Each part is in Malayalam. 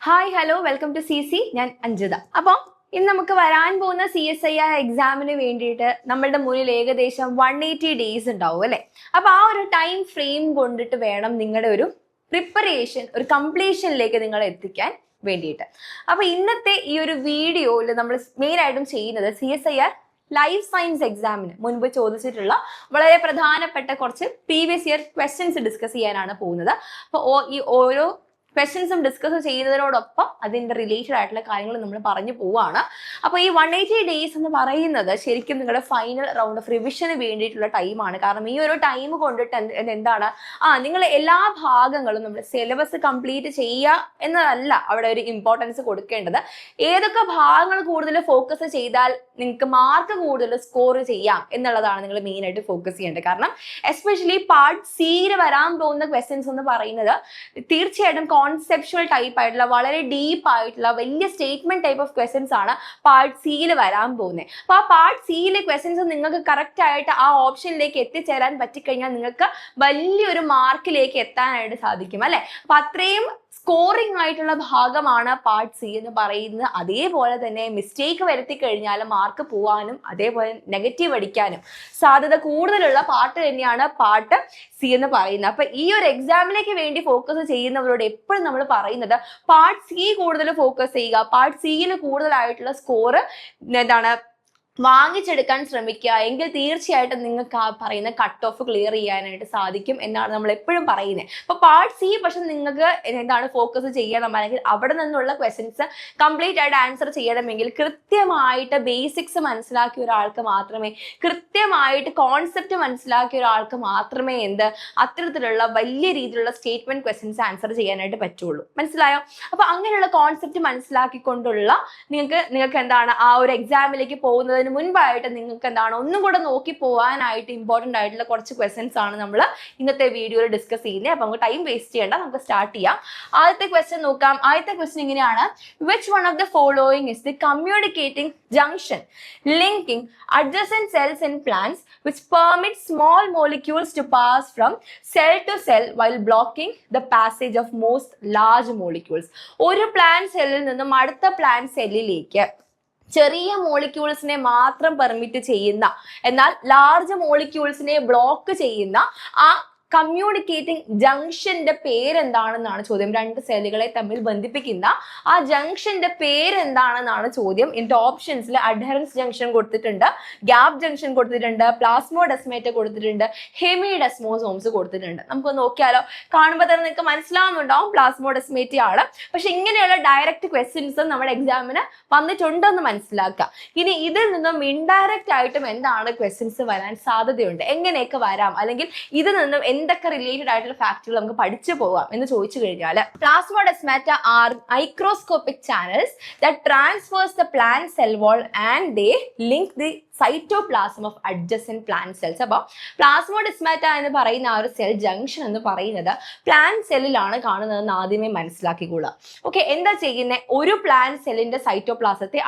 Hi hello welcome to CC. ഞാൻ അഞ്ജിത. അപ്പോൾ ഇന്ന് നമുക്ക് വരാൻ പോകുന്ന CSIR എക്സാമിന് വേണ്ടിയിട്ട് നമ്മളുടെ മുന്നിൽ ഏകദേശം 180 ഡേയ്സ് ഉണ്ടാവും അല്ലേ. അപ്പോൾ ആ ഒരു ടൈം ഫ്രെയിം കൊണ്ടിട്ട് വേണം നിങ്ങളുടെ ഒരു പ്രിപ്പറേഷൻ ഒരു കംപ്ലീഷനിലേക്ക് നിങ്ങൾ എത്തിക്കാൻ വേണ്ടിയിട്ട്. അപ്പോൾ ഇന്നത്തെ ഈ ഒരു വീഡിയോയിൽ നമ്മൾ മെയിനായിട്ടും ചെയ്യുന്നത് CSIR ലൈഫ് സയൻസ് എക്സാമിന് മുൻപ് ചോദിച്ചിട്ടുള്ള വളരെ പ്രധാനപ്പെട്ട കുറച്ച് പ്രീവിയസ് ഇയർ ക്വസ്റ്റ്യൻസ് ഡിസ്കസ് ചെയ്യാനാണ് പോകുന്നത്. അപ്പോൾ ഈ ഓരോ ക്വസ്റ്റ്യൻസും ഡിസ്കസ് ചെയ്യുന്നതിനോടൊപ്പം അതിൻ്റെ റിലേറ്റഡ് ആയിട്ടുള്ള കാര്യങ്ങൾ നമ്മൾ പറഞ്ഞു പോവുകയാണ്. അപ്പോൾ ഈ 180 ഡേയ്സ് എന്ന് പറയുന്നത് ശരിക്കും നിങ്ങളുടെ ഫൈനൽ റൗണ്ട് ഓഫ് റിവിഷന് വേണ്ടിയിട്ടുള്ള ടൈമാണ്. കാരണം ഈ ഒരു ടൈം കൊണ്ടിട്ട് എന്താണ് നിങ്ങൾ എല്ലാ ഭാഗങ്ങളും നമ്മുടെ സിലബസ് കംപ്ലീറ്റ് ചെയ്യുക എന്നതല്ല അവിടെ ഒരു ഇമ്പോർട്ടൻസ് കൊടുക്കേണ്ടത്. ഏതൊക്കെ ഭാഗങ്ങൾ കൂടുതൽ ഫോക്കസ് ചെയ്താൽ നിങ്ങൾക്ക് മാർക്ക് കൂടുതൽ സ്കോർ ചെയ്യാം എന്നുള്ളതാണ് നിങ്ങൾ മെയിനായിട്ട് ഫോക്കസ് ചെയ്യേണ്ടത്. കാരണം എസ്പെഷ്യലി പാർട്ട് സിയിൽ വരാൻ പോകുന്ന ക്വസ്റ്റ്യൻസ് എന്ന് പറയുന്നത് തീർച്ചയായിട്ടും കോൺസെപ്ച്വൽ ടൈപ്പ് ആയിട്ടുള്ള വളരെ ഡീപ്പ് ആയിട്ടുള്ള വലിയ സ്റ്റേറ്റ്മെന്റ് ടൈപ്പ് ഓഫ് ക്വസ്റ്റ്യൻസ് ആണ് പാർട്ട് സിയിൽ വരാൻ പോകുന്നത്. അപ്പോൾ ആ പാർട്ട് സിയിലെ ക്വസ്റ്റ്യൻസ് നിങ്ങൾക്ക് കറക്റ്റ് ആയിട്ട് ആ ഓപ്ഷനിലേക്ക് എത്തിച്ചേരാൻ പറ്റിക്കഴിഞ്ഞാൽ നിങ്ങൾക്ക് വലിയൊരു മാർക്കിലേക്ക് എത്താനായിട്ട് സാധിക്കും അല്ലെ. അപ്പൊ അത്രയും സ്കോറിംഗ് ആയിട്ടുള്ള ഭാഗമാണ് പാർട്ട് സി എന്ന് പറയുന്നത്. അതേപോലെ തന്നെ മിസ്റ്റേക്ക് വരുത്തി കഴിഞ്ഞാൽ മാർക്ക് പോവാനും അതേപോലെ നെഗറ്റീവ് അടിക്കാനും സാധ്യത കൂടുതലുള്ള പാർട്ട് തന്നെയാണ് പാർട്ട് സി എന്ന് പറയുന്നത്. അപ്പൊ ഈ ഒരു എക്സാമിലേക്ക് വേണ്ടി ഫോക്കസ് ചെയ്യുന്നവരോട് എപ്പോഴും നമ്മൾ പറയുന്നത് പാർട്ട് സി കൂടുതൽ ഫോക്കസ് ചെയ്യുക, പാർട്ട് സിയിൽ കൂടുതലായിട്ടുള്ള സ്കോർ വാങ്ങിച്ചെടുക്കാൻ ശ്രമിക്കുക. എങ്കിൽ തീർച്ചയായിട്ടും നിങ്ങൾക്ക് ആ പറയുന്ന കട്ട് ഓഫ് ക്ലിയർ ചെയ്യാനായിട്ട് സാധിക്കും എന്നാണ് നമ്മൾ എപ്പോഴും പറയുന്നത്. അപ്പൊ പാർട്ട് സി പക്ഷെ നിങ്ങൾക്ക് ഫോക്കസ് ചെയ്യണം, അല്ലെങ്കിൽ അവിടെ നിന്നുള്ള ക്വസ്റ്റ്യൻസ് കംപ്ലീറ്റ് ആയിട്ട് ആൻസർ ചെയ്യണമെങ്കിൽ കൃത്യമായിട്ട് ബേസിക്സ് മനസ്സിലാക്കിയ ഒരാൾക്ക് മാത്രമേ, കൃത്യമായിട്ട് കോൺസെപ്റ്റ് മനസ്സിലാക്കിയ ഒരാൾക്ക് മാത്രമേ അത്തരത്തിലുള്ള വലിയ രീതിയിലുള്ള സ്റ്റേറ്റ്മെന്റ് ക്വസ്റ്റ്യൻസ് ആൻസർ ചെയ്യാനായിട്ട് പറ്റുള്ളൂ. മനസ്സിലായോ? അപ്പൊ അങ്ങനെയുള്ള കോൺസെപ്റ്റ് മനസ്സിലാക്കിക്കൊണ്ടുള്ള നിങ്ങൾക്ക് ആ ഒരു എക്സാമിലേക്ക് പോകുന്നത് മുൻപായിട്ട് നിങ്ങൾക്ക് ഒന്നും കൂടെ നോക്കി പോകാനായിട്ട് ഇമ്പോർട്ടന്റ് ആയിട്ടുള്ള കുറച്ച് ക്വസ്റ്റ്യൻസ് ആണ് നമ്മൾ ഇന്നത്തെ വീഡിയോയിൽ ഡിസ്കസ് ചെയ്യുന്നത്. അപ്പൊ നമുക്ക് ടൈം വേസ്റ്റ് ചെയ്യേണ്ട, നമുക്ക് സ്റ്റാർട്ട് ചെയ്യാം. ആദ്യത്തെ ക്വസ്റ്റ്യൻ നോക്കാം. ആദ്യത്തെ ക്വസ്റ്റ്യൻ ഇങ്ങനെയാണ്: which one of the following is the communicating junction linking adjacent cells in plants which permits small molecules to pass from cell to cell while blocking the passage of most large molecules? ഒരു പ്ലാന്റ് സെല്ലിൽ നിന്നും അടുത്ത പ്ലാന്റ് സെല്ലിലേക്ക് ചെറിയ മോളിക്യൂൾസിനെ മാത്രം പെർമിറ്റ് ചെയ്യുന്ന, എന്നാൽ ലാർജ് മോളിക്യൂൾസിനെ ബ്ലോക്ക് ചെയ്യുന്ന ആ കമ്മ്യൂണിക്കേറ്റിംഗ് ജംഗ്ഷന്റെ പേരെന്താണെന്നാണ് ചോദ്യം. രണ്ട് സെല്ലുകളെ തമ്മിൽ ബന്ധിപ്പിക്കുന്ന ആ ജംഗ്ഷന്റെ പേരെന്താണെന്നാണ് ചോദ്യം. ഇതിന്റെ ഓപ്ഷൻസിൽ അഡ്ഹറൻസ് ജംഗ്ഷൻ കൊടുത്തിട്ടുണ്ട്, ഗ്യാപ് ജംഗ്ഷൻ കൊടുത്തിട്ടുണ്ട്, പ്ലാസ്മോഡെസ്മേറ്റ കൊടുത്തിട്ടുണ്ട്, ഹെമിഡെസ്മോസോംസ് കൊടുത്തിട്ടുണ്ട്. നമുക്ക് നോക്കിയാലോ? കാണുമ്പോൾ തന്നെ നിങ്ങൾക്ക് മനസ്സിലാവുന്നുണ്ടാവും പ്ലാസ്മോഡെസ്മേറ്റ ആണ്. പക്ഷെ ഇങ്ങനെയുള്ള ഡയറക്റ്റ് ക്വസ്റ്റ്യൻസ് നമ്മുടെ എക്സാമിന് വന്നിട്ടുണ്ടെന്ന് മനസ്സിലാക്കുക. ഇനി ഇതിൽ നിന്നും ഇൻഡയറക്റ്റ് ആയിട്ടും എന്താണ് ക്വസ്റ്റ്യൻസ് വരാൻ സാധ്യതയുണ്ട്, എങ്ങനെയൊക്കെ വരാം, അല്ലെങ്കിൽ ഇതിൽ നിന്നും എന്തൊക്കെ റിലേറ്റഡ് ആയിട്ടുള്ള ഫാക്ടുകൾ നമുക്ക് പഠിച്ചു പോകാം എന്ന് ചോദിച്ചു കഴിഞ്ഞാൽ, plasmodesmata are microscopic channels that transfers the plant cell wall and they link the cytoplasm of adjacent plant cells. അപ്പോൾ പ്ലാസ്മോഡെസ്മാറ്റ എന്ന് പറയുന്ന ആ ഒരു സെൽ ജംഗ്ഷൻ എന്ന് പറയുന്നത് പ്ലാന്റ് സെല്ലിലാണ് കാണുന്നതെന്ന് ആദ്യമേ മനസ്സിലാക്കിക്കൊള്ളുക. ഓക്കെ, എന്താ ചെയ്യുന്നത്? ഒരു പ്ലാന്റ് സെല്ലിന്റെ സൈറ്റോപ്ലാസത്തെ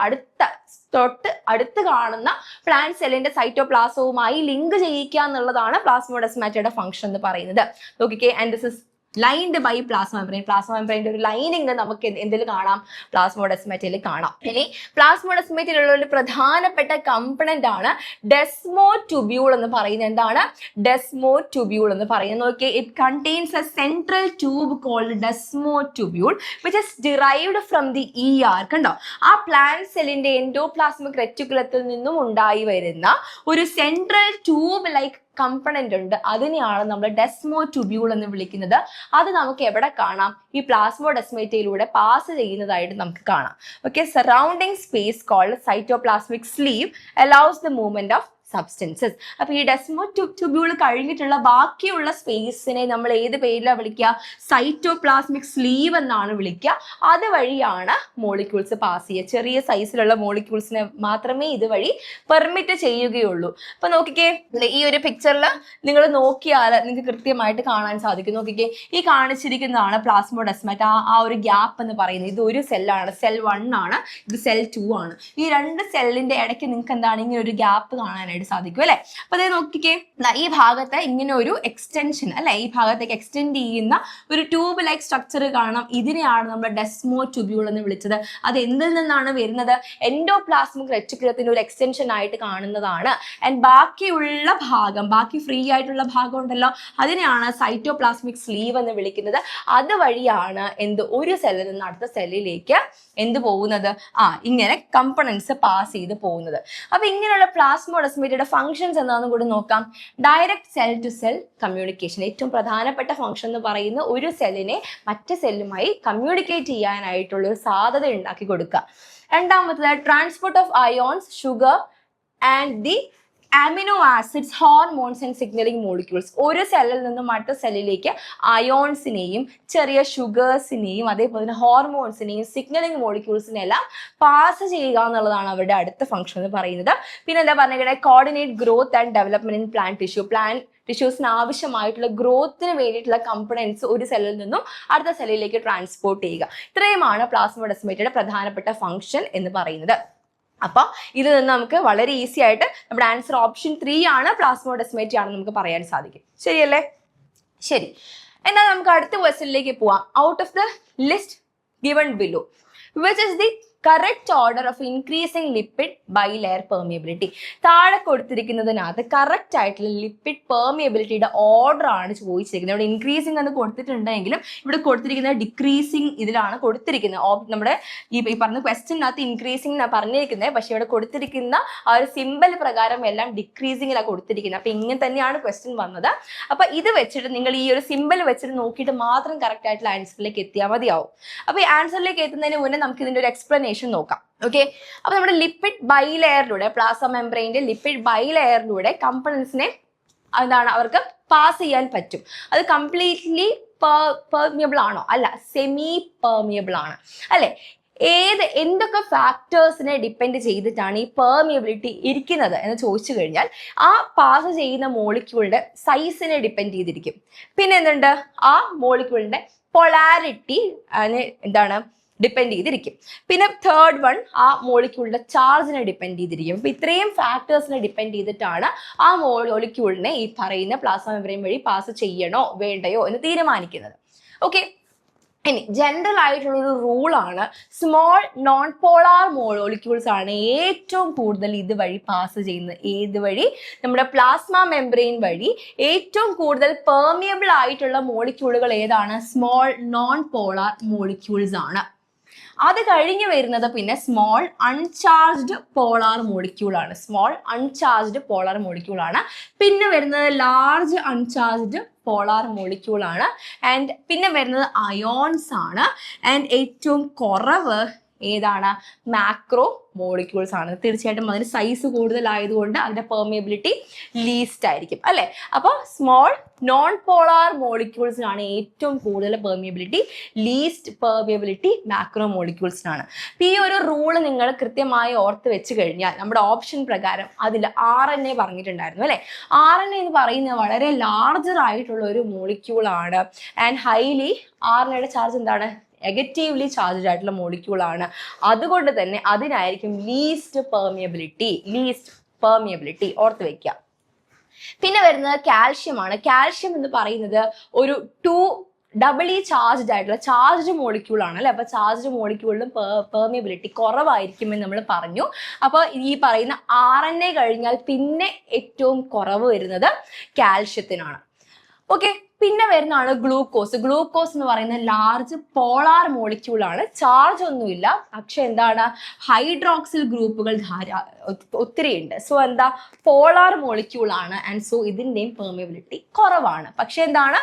തൊട്ട് അടുത്ത് കാണുന്ന പ്ലാന്റ് സെല്ലിന്റെ സൈറ്റോപ്ലാസവുമായി ലിങ്ക് ചെയ്യിക്കുക എന്നുള്ളതാണ് പ്ലാസ്മോഡെസ്മാറ്റയുടെ ഫംഗ്ഷൻ എന്ന് പറയുന്നത്. നോക്കിക്കേ, and this is lined by plasma membrane. Plasma മെംബ്രെയിൻ്റെ ഒരു ലൈനിങ് നമുക്ക് എന്തിൽ കാണാം? പ്ലാസ്മോഡെസ്മാറ്റയിൽ കാണാം. ഇനി പ്ലാസ്മോഡെസ്മാറ്റയിലുള്ള ഒരു പ്രധാനപ്പെട്ട കമ്പണന്റ് ആണ് ഡെസ്മോ ട്യൂബ്യൂൾ എന്ന് പറയുന്നത്. എന്താണ് ഡെസ്മോ ട്യൂബ്യൂൾ എന്ന് പറയുന്നത്? നോക്കിയേ, it contains a central tube called desmotubule which is derived from the ER. കണ്ടോ, ആ പ്ലാന്റ് സെല്ലിന്റെ എൻഡോപ്ലാസ്മിക് റെറ്റിക്കുലത്തിൽ നിന്നും ഉണ്ടായി വരുന്ന ഒരു സെൻട്രൽ ട്യൂബ് ലൈക്ക് കമ്പണന്റ് ഉണ്ട്. അതിനെയാണ് നമ്മൾ ഡെസ്മോ ട്യൂബ്യൂൾ എന്ന് വിളിക്കുന്നത്. അത് നമുക്ക് എവിടെ കാണാം? ഈ പ്ലാസ്മോഡെസ്മേറ്റയിലൂടെ പാസ് ചെയ്യുന്നതായിട്ട് നമുക്ക് കാണാം. Okay, surrounding space called cytoplasmic sleeve allows the movement of substances. അപ്പൊ ഈ ഡെസ്മോ ട്യൂബ്യൂൾ കഴിഞ്ഞിട്ടുള്ള ബാക്കിയുള്ള സ്പേസിനെ നമ്മൾ ഏത് പേരിലാണ് വിളിക്കുക? സൈറ്റോപ്ലാസ്മിക് സ്ലീവ് എന്നാണ് വിളിക്കുക. അതുവഴിയാണ് മോളിക്യൂൾസ് പാസ് ചെയ്യുക. ചെറിയ സൈസിലുള്ള മോളിക്യൂൾസിനെ മാത്രമേ ഇതുവഴി പെർമിറ്റ് ചെയ്യുകയുള്ളൂ. അപ്പൊ നോക്കിക്കേ, ഈ ഒരു പിക്ചറിൽ നിങ്ങൾ നോക്കിയാൽ നിങ്ങൾക്ക് കൃത്യമായിട്ട് കാണാൻ സാധിക്കും. നോക്കിക്കേ, ഈ കാണിച്ചിരിക്കുന്നതാണ് പ്ലാസ്മോഡെസ്മാറ്റ. ആ ഒരു ഗ്യാപ്പ് എന്ന് പറയുന്നത് ഇത് ഒരു സെല്ലാണ്, സെൽ 1 ആണ്, ഇത് സെൽ 2 ആണ്. ഈ രണ്ട് സെല്ലിന്റെ ഇടയ്ക്ക് നിങ്ങൾക്ക് ഇങ്ങനെ ഒരു ഗ്യാപ്പ് കാണാനായിട്ട് പറയാനായിട്ട് സാധിക്കും അല്ലെ. അപ്പൊ അതായത് നോക്കിക്കേ, ഈ ഭാഗത്ത് ഇങ്ങനെ ഒരു എക്സ്റ്റൻഷൻ അല്ലെ, ഈ ഭാഗത്തേക്ക് എക്സ്റ്റെൻഡ് ചെയ്യുന്ന ഒരു ട്യൂബ് ലൈക്ക് സ്ട്രക്ചർ കാണാം. ഇതിനെയാണ് നമ്മൾ ഡെസ്മോ ട്യൂബ്യൂൾ എന്ന് വിളിച്ചത്. അത് എന്തിൽ നിന്നാണ് വരുന്നത്? എൻഡോപ്ലാസ്മിക് റെറ്റിക്കുലത്തിന്റെ ഒരു എക്സ്റ്റൻഷൻ ആയിട്ട് കാണുന്നതാണ്. ആൻഡ് ബാക്കിയുള്ള ഭാഗം, ബാക്കി ഫ്രീ ആയിട്ടുള്ള ഭാഗം ഉണ്ടല്ലോ, അതിനെയാണ് സൈറ്റോപ്ലാസ്മിക് സ്ലീവ് എന്ന് വിളിക്കുന്നത്. അതുവഴിയാണ് ഒരു സെല്ലിൽ നിന്ന് അടുത്ത സെല്ലിലേക്ക് പോകുന്നത്? ഇങ്ങനെ കമ്പണൻസ് പാസ് ചെയ്ത് പോകുന്നത്. അപ്പൊ ഇങ്ങനെയുള്ള പ്ലാസ്മോഡെസ്മേറ്റയുടെ ഫംഗ്ഷൻസ് എന്താണെന്ന് കൂടി നോക്കാം. Direct cell to cell communication, ഏറ്റവും പ്രധാനപ്പെട്ട ഫംഗ്ഷൻ എന്ന് പറയുന്ന ഒരു സെല്ലിനെ മറ്റു സെല്ലുമായി കമ്മ്യൂണിക്കേറ്റ് ചെയ്യാനായിട്ടുള്ള ഒരു സാധ്യത ഉണ്ടാക്കി കൊടുക്കുക. രണ്ടാമത്തത് transport of ions, sugar and the amino acids, hormones and signalling molecules. ഒരു സെല്ലിൽ നിന്നും മറ്റു സെല്ലിലേക്ക് അയോൺസിനെയും ചെറിയ ഷുഗേഴ്സിനെയും അതേപോലെ തന്നെ ഹോർമോൺസിനെയും സിഗ്നലിംഗ് മോളിക്യൂൾസിനെയും എല്ലാം പാസ് ചെയ്യുക എന്നുള്ളതാണ് അവരുടെ അടുത്ത ഫംഗ്ഷൻ എന്ന് പറയുന്നത്. പിന്നെ എന്താ പറഞ്ഞിട്ടുണ്ടെങ്കിൽ coordinate growth and development in plant tissue. ടിഷ്യൂസിന് ആവശ്യമായിട്ടുള്ള ഗ്രോത്തിന് വേണ്ടിയിട്ടുള്ള കമ്പണൻസ് ഒരു സെല്ലിൽ നിന്നും അടുത്ത സെല്ലിലേക്ക് ട്രാൻസ്പോർട്ട് ചെയ്യുക. ഇത്രയുമാണ് പ്ലാസ്മോഡെസ്മേറ്റയുടെ പ്രധാനപ്പെട്ട ഫംഗ്ഷൻ എന്ന് പറയുന്നത്. അപ്പൊ ഇതിൽ നിന്ന് നമുക്ക് വളരെ ഈസി ആയിട്ട് നമ്മുടെ ആൻസർ ഓപ്ഷൻ 3 ആണ്, പ്ലാസ്മോഡെസ്മേറ്റ ആണെന്ന് നമുക്ക് പറയാൻ സാധിക്കും. ശരിയല്ലേ? ശരി, എന്നാൽ നമുക്ക് അടുത്ത ക്വസ്റ്റ്യനിലേക്ക് പോവാം. Out of the list given below which is the correct order of increasing lipid bilayer permeability? താഴെ കൊടുത്തിരിക്കുന്നതിനകത്ത് കറക്റ്റ് ആയിട്ടുള്ള ലിപ്പിഡ് പെർമിയബിലിറ്റിയുടെ ഓർഡർ ആണ് ചോദിച്ചിരിക്കുന്നത്. ഇവിടെ ഇൻക്രീസിങ് എന്ന് കൊടുത്തിട്ടുണ്ടെങ്കിലും ഇവിടെ കൊടുത്തിരിക്കുന്നത് ഡിക്രീസിങ് ഇതിലാണ് കൊടുത്തിരിക്കുന്നത്. നമ്മുടെ ഈ പറഞ്ഞ ക്വസ്റ്റ്യനകത്ത് ഇൻക്രീസിങ് എന്നാണ് പറഞ്ഞിരിക്കുന്നത്, പക്ഷെ ഇവിടെ കൊടുത്തിരിക്കുന്ന ആ ഒരു സിമ്പിൾ പ്രകാരം എല്ലാം ഡിക്രീസിങ്ങിലാണ് കൊടുത്തിരിക്കുന്നത്. അപ്പൊ ഇങ്ങനെ തന്നെയാണ് ക്വസ്റ്റ്യൻ വന്നത്. അപ്പൊ ഇത് വെച്ചിട്ട് നിങ്ങൾ ഈ ഒരു സിമ്പിൾ വെച്ചിട്ട് നോക്കിയിട്ട് മാത്രം കറക്റ്റ് ആയിട്ടുള്ള ആൻസറിലേക്ക് എത്തിയാൽ മതിയാവും. അപ്പൊ ഈ ആൻസറിലേക്ക് എത്തുന്നതിന് മുന്നേ നമുക്ക് ഇതിന്റെ ഒരു എക്സ്പ്ലനേഷൻ നോക്കാം. ഓക്കെ, അപ്പൊ നമ്മുടെ ലിപ്പിഡ് ബൈലെയറിലൂടെ, പ്ലാസ്മ മെംബ്രെയിന്റെ ലിപ്പിഡ് ബൈലെയറിലൂടെ കമ്പണൻസിനെ അവർക്ക് പാസ് ചെയ്യാൻ പറ്റും. അത് കംപ്ലീറ്റ്ലി പെർമിയബിൾ ആണോ? അല്ല, സെമി പെർമിയബിൾ ആണ് അല്ലെ. എന്തൊക്കെ ഫാക്ടേഴ്സിനെ ഡിപ്പെൻഡ് ചെയ്തിട്ടാണ് ഈ പെർമിയബിലിറ്റി ഇരിക്കുന്നത് എന്ന് ചോദിച്ചു കഴിഞ്ഞാൽ ആ പാസ് ചെയ്യുന്ന മോളിക്യൂളിന്റെ സൈസിനെ ഡിപ്പെൻഡ് ചെയ്തിരിക്കും. പിന്നെ എന്തുണ്ട്? ആ മോളിക്യൂളിന്റെ പൊളാരിറ്റി എന്താണ് ഡിപ്പെൻഡ് ചെയ്തിരിക്കും. പിന്നെ തേർഡ് വൺ, ആ മോളിക്യൂളിന്റെ ചാർജിനെ ഡിപ്പെൻഡ് ചെയ്തിരിക്കും. അപ്പൊ ഇത്രയും ഫാക്ടേഴ്സിനെ ഡിപ്പെൻഡ് ചെയ്തിട്ടാണ് ആ മോളിക്യൂളിനെ ഈ പറയുന്ന പ്ലാസ്മ മെംബ്രെയിൻ വഴി പാസ് ചെയ്യണോ വേണ്ടയോ എന്ന് തീരുമാനിക്കുന്നത്. ഓക്കെ, ഇനി ജനറൽ ആയിട്ടുള്ള ഒരു റൂളാണ്, സ്മോൾ നോൺ പോളാർ മോളിക്യൂൾസ് ആണ് ഏറ്റവും കൂടുതൽ ഇതുവഴി പാസ് ചെയ്യുന്നത്. ഏത് വഴി? നമ്മുടെ പ്ലാസ്മ മെംബ്രെയിൻ വഴി ഏറ്റവും കൂടുതൽ പെർമിയബിൾ ആയിട്ടുള്ള മോളിക്യൂളുകൾ ഏതാണ്? സ്മോൾ നോൺ പോളാർ മോളിക്യൂൾസ് ആണ്. അത് കഴിഞ്ഞ് വരുന്നത് പിന്നെ സ്മോൾ അൺചാർജ്ഡ് പോളാർ മോളിക്യൂൾ ആണ്. സ്മോൾ അൺചാർജ്ഡ് പോളാർ മോളിക്യൂൾ ആണ്. പിന്നെ വരുന്നത് ലാർജ് അൺചാർജ്ഡ് പോളാർ മോളിക്യൂൾ ആണ്. ആൻഡ് പിന്നെ വരുന്നത് അയോൺസ് ആണ്. ആൻഡ് ഏറ്റവും കുറവ് ഏതാണ്? മാക്രോ മോളിക്യൂൾസ് ആണ്. തീർച്ചയായിട്ടും അതിന് സൈസ് കൂടുതലായതുകൊണ്ട് അതിന്റെ പെർമിയബിലിറ്റി ലീസ്റ്റ് ആയിരിക്കും അല്ലെ. അപ്പോൾ സ്മോൾ നോൺ പോളാർ മോളിക്യൂൾസിനാണ് ഏറ്റവും കൂടുതൽ പെർമിയബിലിറ്റി, ലീസ്റ്റ് പെർമിയബിലിറ്റി മാക്രോ മോളിക്യൂൾസിനാണ്. ഈ ഒരു റൂള് നിങ്ങൾ കൃത്യമായി ഓർത്ത് വെച്ച് കഴിഞ്ഞാൽ നമ്മുടെ ഓപ്ഷൻ പ്രകാരം അതിൽ RNA പറഞ്ഞിട്ടുണ്ടായിരുന്നു അല്ലെ. RNA എന്ന് പറയുന്നത് വളരെ ലാർജർ ആയിട്ടുള്ള ഒരു മോളിക്യൂൾ ആണ്. ആൻഡ് ഹൈലി RNAയുടെ ചാർജ് എന്താണ്? നെഗറ്റീവ്ലി ചാർജ്ഡ് ആയിട്ടുള്ള മോളിക്യൂൾ ആണ്. അതുകൊണ്ട് തന്നെ അതിനായിരിക്കും ലീസ്റ്റ് പെർമിയബിലിറ്റി ഓർത്ത് വെക്കുക. പിന്നെ വരുന്നത് കാൽഷ്യം ആണ്. കാൽഷ്യം എന്ന് പറയുന്നത് ഒരു ഡബിളി ചാർജ്ഡ് ആയിട്ടുള്ള ചാർജ്ഡ് മോളിക്യൂൾ ആണ് അല്ലെ. അപ്പൊ ചാർജ്ഡ് മോളിക്യൂളിലും പെർമിയബിലിറ്റി കുറവായിരിക്കുമെന്ന് നമ്മൾ പറഞ്ഞു. അപ്പൊ ഈ പറയുന്ന RNA കഴിഞ്ഞാൽ പിന്നെ ഏറ്റവും കുറവ് വരുന്നത് കാൽഷ്യത്തിനാണ്. ഓക്കെ, പിന്നെ വരുന്നതാണ് ഗ്ലൂക്കോസ്. ഗ്ലൂക്കോസ് എന്ന് പറയുന്ന ലാർജ് പോളാർ മോളിക്യൂൾ ആണ്. ചാർജ് ഒന്നുമില്ല, പക്ഷെ എന്താണ്? ഹൈഡ്രോക്സിൽ ഗ്രൂപ്പുകൾ ഒത്തിരി ഉണ്ട്. സോ എന്താ? പോളാർ മോളിക്യൂൾ ആണ്. ആൻഡ് സോ ഇതിന്റെയും പെർമിയബിലിറ്റി കുറവാണ്. പക്ഷെ എന്താണ്?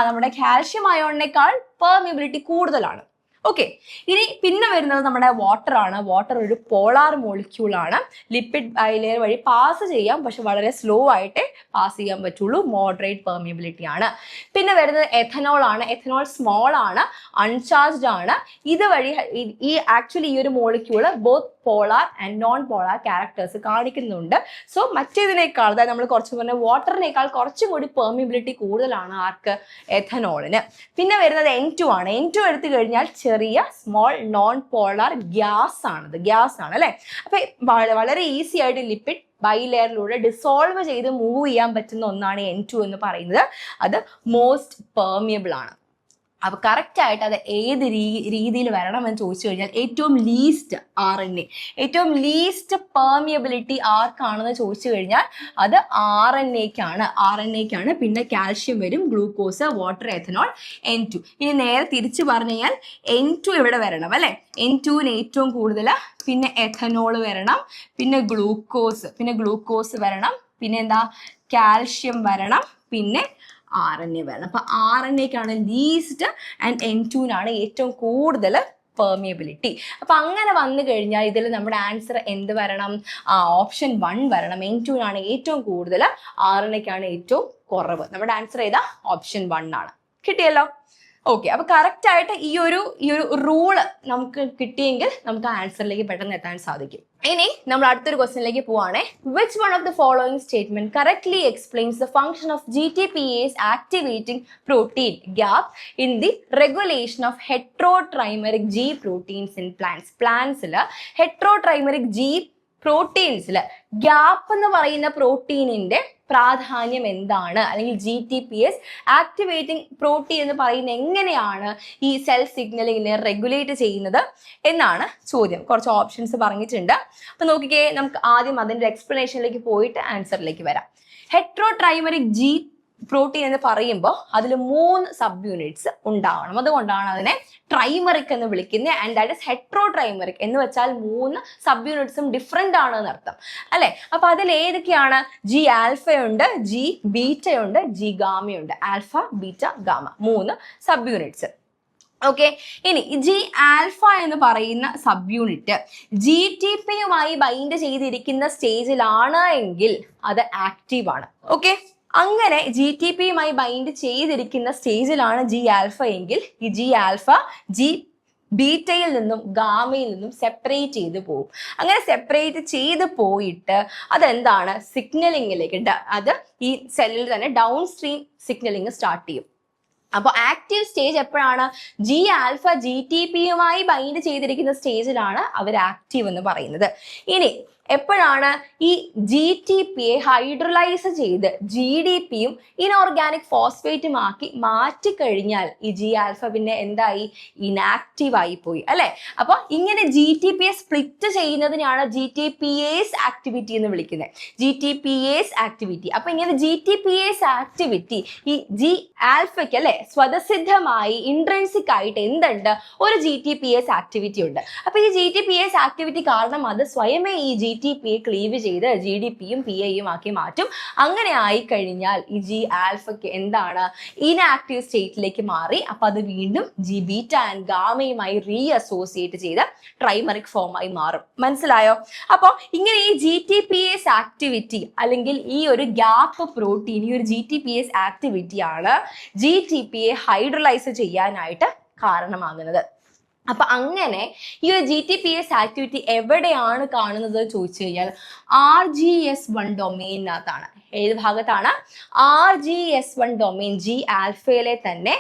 നമ്മുടെ കാൽഷ്യം അയോണിനേക്കാൾ പെർമിയബിലിറ്റി കൂടുതലാണ്. ഓക്കെ, ഇനി പിന്നെ വരുന്നത് നമ്മുടെ വാട്ടർ ആണ്. വാട്ടർ ഒരു പോളാർ മോളിക്യൂൾ ആണ്. ലിപ്പിഡ് ബൈലെയർ വഴി പാസ് ചെയ്യാം, പക്ഷെ വളരെ സ്ലോ ആയിട്ടേ പാസ് ചെയ്യാൻ പറ്റുള്ളൂ. മോഡറേറ്റ് പെർമിയബിലിറ്റി ആണ്. പിന്നെ വരുന്നത് എഥനോൾ ആണ്. എഥനോൾ സ്മോൾ ആണ്, അൺചാർജ്ഡ് ആണ്. ഇതുവഴി ഈ ഒരു molecule both polar and non polar characters കാണിക്കുന്നുണ്ട്. സോ മറ്റേതിനേക്കാൾ, അതായത് നമ്മൾ കുറച്ച് പറഞ്ഞ വാട്ടറിനേക്കാൾ കുറച്ചും കൂടി പെർമിയബിലിറ്റി കൂടുതലാണ് ആർക്ക്? എഥനോളിന്. പിന്നെ വരുന്നത് N2 ആണ്. N2 എടുത്തു കഴിഞ്ഞാൽ ചെറിയ സ്മോൾ നോൺ പോളാർ ഗ്യാസ് ആണ് അല്ലെ. അപ്പൊ വളരെ ഈസി ആയിട്ട് ലിപ്പിഡ് ബൈലെയറിലൂടെ ഡിസോൾവ് ചെയ്ത് മൂവ് ചെയ്യാൻ പറ്റുന്ന ഒന്നാണ് N2 എന്ന് പറയുന്നത്. അത് മോസ്റ്റ് പെർമിയബിൾ ആണ്. അപ്പോൾ കറക്റ്റ് ആയിട്ട് അത് ഏത് രീതിയിൽ വരണമെന്ന് ചോദിച്ചു കഴിഞ്ഞാൽ ഏറ്റവും ലീസ്റ്റ് RNA, ഏറ്റവും ലീസ്റ്റ് പെർമിയബിലിറ്റി ആർക്കാണെന്ന് ചോദിച്ചു കഴിഞ്ഞാൽ അത് RNAക്കാണ്. പിന്നെ കാൽഷ്യം വരും, ഗ്ലൂക്കോസ്, വാട്ടർ, എഥനോൾ, N2. ഇനി നേരെ തിരിച്ചു പറഞ്ഞു കഴിഞ്ഞാൽ N2 ഇവിടെ വരണം അല്ലേ, N2ന് ഏറ്റവും കൂടുതൽ, പിന്നെ എഥനോൾ വരണം, പിന്നെ ഗ്ലൂക്കോസ് വരണം, പിന്നെ എന്താ കാൽഷ്യം വരണം, പിന്നെ RNA വരണം. അപ്പൊ RNAക്കാണ് ലീസ്റ്റ് ആൻഡ് N2നാണ് ഏറ്റവും കൂടുതൽ പെർമിയബിലിറ്റി. അപ്പൊ അങ്ങനെ വന്നു കഴിഞ്ഞാൽ ഇതിൽ നമ്മുടെ ആൻസർ എന്ത് വരണം? ഓപ്ഷൻ 1 വരണം. N2നാണ് ഏറ്റവും കൂടുതൽ, RNAക്കാണ് ഏറ്റവും കുറവ്. നമ്മുടെ ആൻസർ ഏതാ? ഓപ്ഷൻ 1 ആണ്. കിട്ടിയല്ലോ? ഓക്കെ. അപ്പൊ കറക്റ്റ് ആയിട്ട് ഈ ഒരു റൂള് നമുക്ക് കിട്ടിയെങ്കിൽ നമുക്ക് ആൻസറിലേക്ക് പെട്ടെന്ന് എത്താൻ സാധിക്കും. ഇനി നമ്മൾ അടുത്തൊരു ക്വസ്റ്റ്യനിലേക്ക് പോവാണേ. Which one of the following statement correctly explains the function of GTPase activating protein gap in the regulation of heterotrimeric G proteins in plants? പ്ലാന്റ്സിൽ ഹെട്രോട്രൈമറിക് G പ്രോട്ടീൻസിൽ ഗ്യാപ്പ് എന്ന് പറയുന്ന പ്രോട്ടീനിന്റെ പ്രാധാന്യം എന്താണ്? അല്ലെങ്കിൽ GTPase ആക്ടിവേറ്റിംഗ് പ്രോട്ടീൻ എന്ന് പറയുന്നത് എങ്ങനെയാണ് ഈ സെൽ സിഗ്നലിങ്ങിനെ റെഗുലേറ്റ് ചെയ്യുന്നത് എന്നാണ് ചോദ്യം. കുറച്ച് ഓപ്ഷൻസ് പറഞ്ഞിട്ടുണ്ട്. അപ്പൊ നോക്കിക്കേ, നമുക്ക് ആദ്യം അതിന്റെ എക്സ്പ്ലനേഷനിലേക്ക് പോയിട്ട് ആൻസറിലേക്ക് വരാം. ഹെട്രോട്രൈമറിക് G പ്രോട്ടീൻ എന്ന് പറയുമ്പോൾ അതിൽ 3 സബ് യൂണിറ്റ്സ് ഉണ്ടാവണം. അതുകൊണ്ടാണ് അതിനെ ട്രൈമറിക് എന്ന് വിളിക്കുന്നത്. ആൻഡ് ദാറ്റ് ഇസ് ഹെട്രോട്രൈമറിക് എന്ന് വെച്ചാൽ 3 സബ് യൂണിറ്റ്സും ഡിഫറെന്റ് ആണ് എന്നർത്ഥം അല്ലെ. അപ്പൊ അതിൽ ഏതൊക്കെയാണ്? G ആൽഫയുണ്ട്, G ബീറ്റയുണ്ട്, G ഗാമയുണ്ട്. Alpha, beta, gamma 3 sub units. Okay. ഇനി G ആൽഫ എന്ന് പറയുന്ന സബ് യൂണിറ്റ് GTPയുമായി ബൈൻഡ് ചെയ്തിരിക്കുന്ന സ്റ്റേജിലാണ് എങ്കിൽ അത് ആക്റ്റീവ് ആണ്. ഓക്കെ. അങ്ങനെ GTPയുമായി ബൈൻഡ് ചെയ്തിരിക്കുന്ന സ്റ്റേജിലാണ് G ആൽഫ എങ്കിൽ ഈ G ആൽഫ G ബീറ്റയിൽ നിന്നും ഗാമയിൽ നിന്നും സെപ്പറേറ്റ് ചെയ്ത് പോകും. അങ്ങനെ സെപ്പറേറ്റ് ചെയ്ത് പോയിട്ട് അതെന്താണ്? സിഗ്നലിങ്ങിലേക്ക്, അത് ഈ സെല്ലിൽ തന്നെ ഡൗൺ സ്ട്രീം സിഗ്നലിങ് സ്റ്റാർട്ട് ചെയ്യും. അപ്പോൾ ആക്റ്റീവ് സ്റ്റേജ് എപ്പോഴാണ്? G ആൽഫ GTPയുമായി ബൈൻഡ് ചെയ്തിരിക്കുന്ന സ്റ്റേജിലാണ് അവർ ആക്റ്റീവ് എന്ന് പറയുന്നത്. ഇനി എപ്പോഴാണ് ഈ GTPയെ ഹൈഡ്രലൈസ് ചെയ്ത് GDPയും ഇൻഓർഗാനിക് ഫോസ്ഫേറ്റും ആക്കി മാറ്റിക്കഴിഞ്ഞാൽ ഈ G ആൽഫ പിന്നെ എന്തായി? ഇനാക്റ്റീവ് ആയി പോയി അല്ലെ. അപ്പൊ ഇങ്ങനെ GTPയെ സ്പ്ലിറ്റ് ചെയ്യുന്നതിനാണ് GTPase ആക്ടിവിറ്റി എന്ന് വിളിക്കുന്നത്. GTPase activity. അപ്പൊ ഇങ്ങനെ GTPase ആക്ടിവിറ്റി ഈ G ആൽഫയ്ക്ക് അല്ലെ സ്വതസിദ്ധമായി ഇൻട്രിൻസിക് ആയിട്ട് എന്തുണ്ട്? ഒരു GTPase ആക്ടിവിറ്റി ഉണ്ട്. അപ്പൊ ഈ GTPase ആക്ടിവിറ്റി കാരണം അത് സ്വയമേ ഈ GTPയെ ക്ലീവ് ചെയ്ത് GDPയും PAയും ആക്കി മാറ്റും. അങ്ങനെ ആയി കഴിഞ്ഞാൽ ഈ G ആൽഫയ്ക്ക് എന്താണ്? ഇൻആക്റ്റീവ് സ്റ്റേറ്റിലേക്ക് മാറി. അപ്പൊ അത് വീണ്ടും G ബീറ്റ ആൻഡ് ഗാമയുമായി റീഅസോസിയേറ്റ് ചെയ്ത് ട്രൈമറിക് ഫോമായി മാറും. മനസ്സിലായോ? അപ്പോൾ ഇങ്ങനെ ഈ GTPase ആക്ടിവിറ്റി അല്ലെങ്കിൽ ഈ ഒരു ഗ്യാപ്പ് പ്രോട്ടീൻ, ഈ ഒരു GTPase ആക്ടിവിറ്റിയാണ് GTPയെ ഹൈഡ്രലൈസ് ചെയ്യാനായിട്ട് കാരണമാകുന്നത്. അപ്പൊ അങ്ങനെ ഈ ഒരു GTPase ആക്ടിവിറ്റി എവിടെയാണ് കാണുന്നത് ചോദിച്ചു കഴിഞ്ഞാൽ RGS1 ഡൊമെയിനകത്താണ്. ഏത് ഭാഗത്താണ്? RGS1 domain. G ആൽഫയിലെ തന്നെ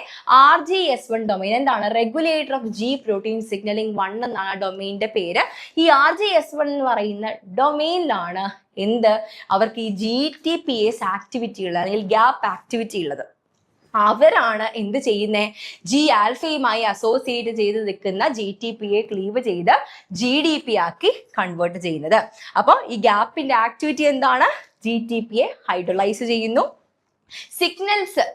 RGS1 ഡൊമെയിൻ. എന്താണ്? Regulator of G protein signalling 1 എന്നാണ് ഡൊമെയിന്റെ പേര്. ഈ RGS1 എന്ന് പറയുന്ന ഡൊമെയിനിലാണ് അവർക്ക് ഈ GTPase ആക്ടിവിറ്റി ഉള്ളത്, അല്ലെങ്കിൽ ഗ്യാപ്പ് ആക്ടിവിറ്റി ഉള്ളത്. അവരാണ് എന്ത് ചെയ്യുന്നത്? G ആൽഫയുമായി അസോസിയേറ്റ് ചെയ്ത് നിൽക്കുന്ന GTPയെ ക്ലീവ് ചെയ്ത് GDP ആക്കി കൺവേർട്ട് ചെയ്യുന്നത്. അപ്പോൾ ഈ ഗ്യാപ്പിന്റെ ആക്ടിവിറ്റി എന്താണ്? GTPയെ ഹൈഡ്രലൈസ് ചെയ്യുന്നു. സിഗ്നൽസ്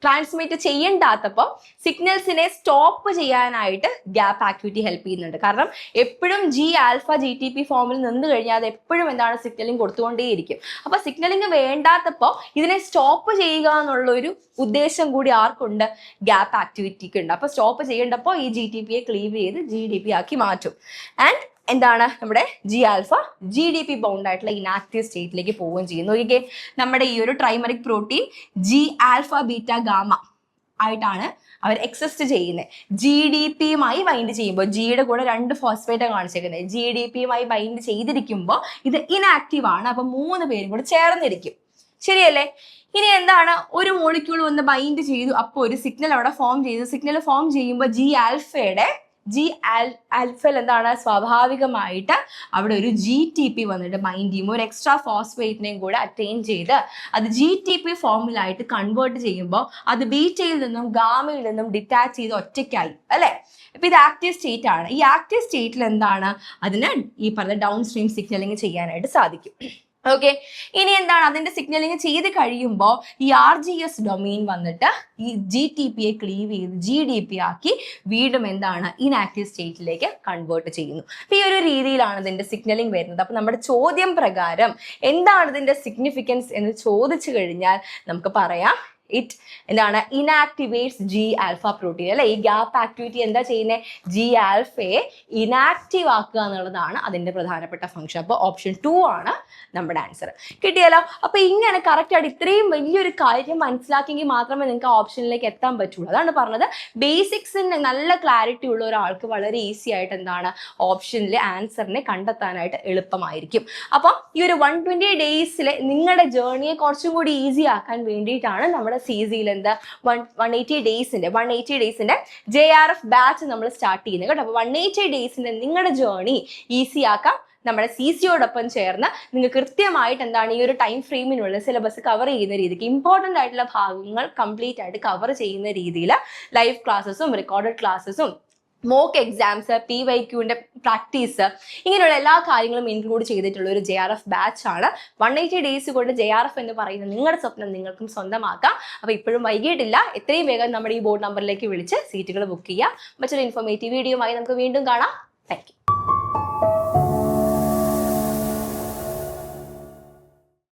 ട്രാൻസ്മിറ്റ് ചെയ്യണ്ടാത്തപ്പോൾ സിഗ്നൽസിനെ സ്റ്റോപ്പ് ചെയ്യാനായിട്ട് ഗ്യാപ്പ് ആക്ടിവിറ്റി ഹെൽപ്പ് ചെയ്യുന്നുണ്ട്. കാരണം എപ്പോഴും G ആൽഫ GTP ഫോമിൽ നിന്ന് കഴിഞ്ഞാൽ അത് എപ്പോഴും എന്താണ്? സിഗ്നലിംഗ് കൊടുത്തുകൊണ്ടേയിരിക്കും. അപ്പൊ സിഗ്നലിംഗ് വേണ്ടാത്തപ്പോൾ ഇതിനെ സ്റ്റോപ്പ് ചെയ്യുക എന്നുള്ള ഒരു ഉദ്ദേശം കൂടി ആർക്കുണ്ട്? ഗ്യാപ്പ് ആക്ടിവിറ്റിക്ക് ഉണ്ട്. അപ്പൊ സ്റ്റോപ്പ് ചെയ്യേണ്ടപ്പോൾ ഈ GTPയെ ക്ലീവ് ചെയ്ത് GDP ആക്കി മാറ്റും. ആൻഡ് എന്താണ്? നമ്മുടെ G ആൽഫ GDP ബൗണ്ട് ആയിട്ടുള്ള ഇനാക്റ്റീവ് സ്റ്റേറ്റിലേക്ക് പോവുകയും ചെയ്യുന്നു. നോക്കിക്കേ, നമ്മുടെ ഈ ഒരു trimeric protein G alpha beta gamma ആയിട്ടാണ് അവർ എക്സിസ്റ്റ് ചെയ്യുന്നത്. GDPയുമായി ബൈൻഡ് ചെയ്യുമ്പോൾ, ജിയുടെ കൂടെ 2 ഫോസ്ഫേറ്റ് കാണിച്ചേക്കുന്നത്, GDPയുമായി ബൈൻഡ് ചെയ്തിരിക്കുമ്പോൾ ഇത് ഇനാക്റ്റീവ് ആണ്. അപ്പൊ 3 പേരും കൂടെ ചേർന്നിരിക്കും. ശരിയല്ലേ? ഇനി എന്താണ്? ഒരു മോളിക്യൂൾ വന്ന് ബൈൻഡ് ചെയ്തു, അപ്പോൾ ഒരു സിഗ്നൽ അവിടെ ഫോം ചെയ്തു. സിഗ്നൽ ഫോം ചെയ്യുമ്പോൾ G ആൽഫയുടെ ആൽഫയിൽ എന്താണ് സ്വാഭാവികമായിട്ട് അവിടെ ഒരു GTP വന്നിട്ട് ബൈൻഡ് ചെയ്യുമ്പോൾ ഒരു എക്സ്ട്രാ ഫോസ്ഫേറ്റിനെയും കൂടെ അറ്റൈൻ ചെയ്ത് അത് GTP ഫോമിലായിട്ട് കൺവേർട്ട് ചെയ്യുമ്പോൾ അത് ബീറ്റയിൽ നിന്നും ഗാമയിൽ നിന്നും ഡിറ്റാച്ച് ചെയ്ത് ഒറ്റയ്ക്കായി അല്ലേ. ഇപ്പൊ ഇത് ആക്റ്റീവ് സ്റ്റേറ്റ് ആണ്. ഈ ആക്റ്റീവ് സ്റ്റേറ്റിൽ എന്താണ് അതിന് ഈ പറഞ്ഞ ഡൗൺ സ്ട്രീം സിഗ്നലിംഗ് ചെയ്യാനായിട്ട് സാധിക്കും. ഓക്കെ, ഇനി എന്താണ് അതിന്റെ സിഗ്നലിംഗ് ചെയ്ത് കഴിയുമ്പോൾ ഈ RGS ഡൊമെയിൻ വന്നിട്ട് ഈ GTPയെ ക്ലീവ് ചെയ്ത് GDP ആക്കി വീണ്ടും എന്താണ് ഇൻആക്റ്റീവ് സ്റ്റേറ്റിലേക്ക് കൺവേർട്ട് ചെയ്യുന്നു. അപ്പൊ ഈ ഒരു രീതിയിലാണ് ഇതിന്റെ സിഗ്നലിംഗ് വരുന്നത്. അപ്പൊ നമ്മുടെ ചോദ്യം പ്രകാരം എന്താണ് ഇതിന്റെ സിഗ്നിഫിക്കൻസ് എന്ന് ചോദിച്ചു കഴിഞ്ഞാൽ നമുക്ക് പറയാം ഇറ്റ് എന്താണ് ഇനാക്ടിവേറ്റ്സ് G-alpha പ്രോട്ടീൻ അല്ലെ. ഈ ഗ്യാപ്പ് ആക്ടിവിറ്റി എന്താ ചെയ്യുന്നത്? G-alphയെ ഇനാക്റ്റീവ് ആക്കുക എന്നുള്ളതാണ് അതിന്റെ പ്രധാനപ്പെട്ട ഫംഗ്ഷൻ. അപ്പോൾ ഓപ്ഷൻ 2 ആണ് നമ്മുടെ ആൻസർ. കിട്ടിയല്ലോ. അപ്പൊ ഇങ്ങനെ കറക്റ്റ് ആയിട്ട് ഇത്രയും വലിയൊരു കാര്യം മനസ്സിലാക്കിയെങ്കിൽ മാത്രമേ നിങ്ങൾക്ക് ഓപ്ഷനിലേക്ക് എത്താൻ പറ്റുള്ളൂ. അതാണ് പറഞ്ഞത്, ബേസിക്സിന് നല്ല ക്ലാരിറ്റി ഉള്ള ഒരാൾക്ക് വളരെ ഈസി ആയിട്ട് എന്താണ് ഓപ്ഷനിലെ ആൻസറിനെ കണ്ടെത്താനായിട്ട് എളുപ്പമായിരിക്കും. അപ്പം ഈ ഒരു 120 ഡേയ്സിലെ നിങ്ങളുടെ ജേർണിയെ കുറച്ചും കൂടി ഈസി ആക്കാൻ വേണ്ടിയിട്ടാണ് നമ്മുടെ CZയിൽ എന്താ 180 ഡേയ്സിന്റെ JRF ബാച്ച് നമ്മൾ സ്റ്റാർട്ട് ചെയ്യുന്നത് കേട്ടോ. അപ്പോൾ 180 ഡേയ്സിന്റെ നിങ്ങളുടെ ജേർണി ഈസി ആക്കാം. നമ്മുടെ CCയോടൊപ്പം ചേർന്ന് നിങ്ങൾക്ക് കൃത്യമായിട്ട് എന്താണ് ഈ ഒരു ടൈം ഫ്രെയിമിനുള്ള സിലബസ് കവർ ചെയ്യുന്ന രീതിക്ക് ഇമ്പോർട്ടൻ്റ് ആയിട്ടുള്ള ഭാഗങ്ങൾ കംപ്ലീറ്റ് ആയിട്ട് കവർ ചെയ്യുന്ന രീതിയിൽ ലൈവ് ക്ലാസ്സസും റെക്കോർഡഡ് ക്ലാസ്സസും മോക്ക് എക്സാംസ് PYQന്റെ പ്രാക്ടീസ് ഇങ്ങനെയുള്ള എല്ലാ കാര്യങ്ങളും ഇൻക്ലൂഡ് ചെയ്തിട്ടുള്ള ഒരു JRF ബാച്ച് ആണ്. 180 ഡേയ്സ് കൊണ്ട് JRF എന്ന് പറയുന്ന നിങ്ങളുടെ സ്വപ്നം നിങ്ങൾക്കും സ്വന്തമാക്കാം. അപ്പോൾ ഇപ്പോഴും വൈകിട്ടില്ല, എത്രയും വേഗം നമ്മുടെ ഈ ബോർഡ് നമ്പറിലേക്ക് വിളിച്ച് സീറ്റുകൾ ബുക്ക് ചെയ്യുക. മറ്റൊരു ഇൻഫോർമേറ്റീവ് വീഡിയോയുമായി നമുക്ക് വീണ്ടും കാണാം. Thank you.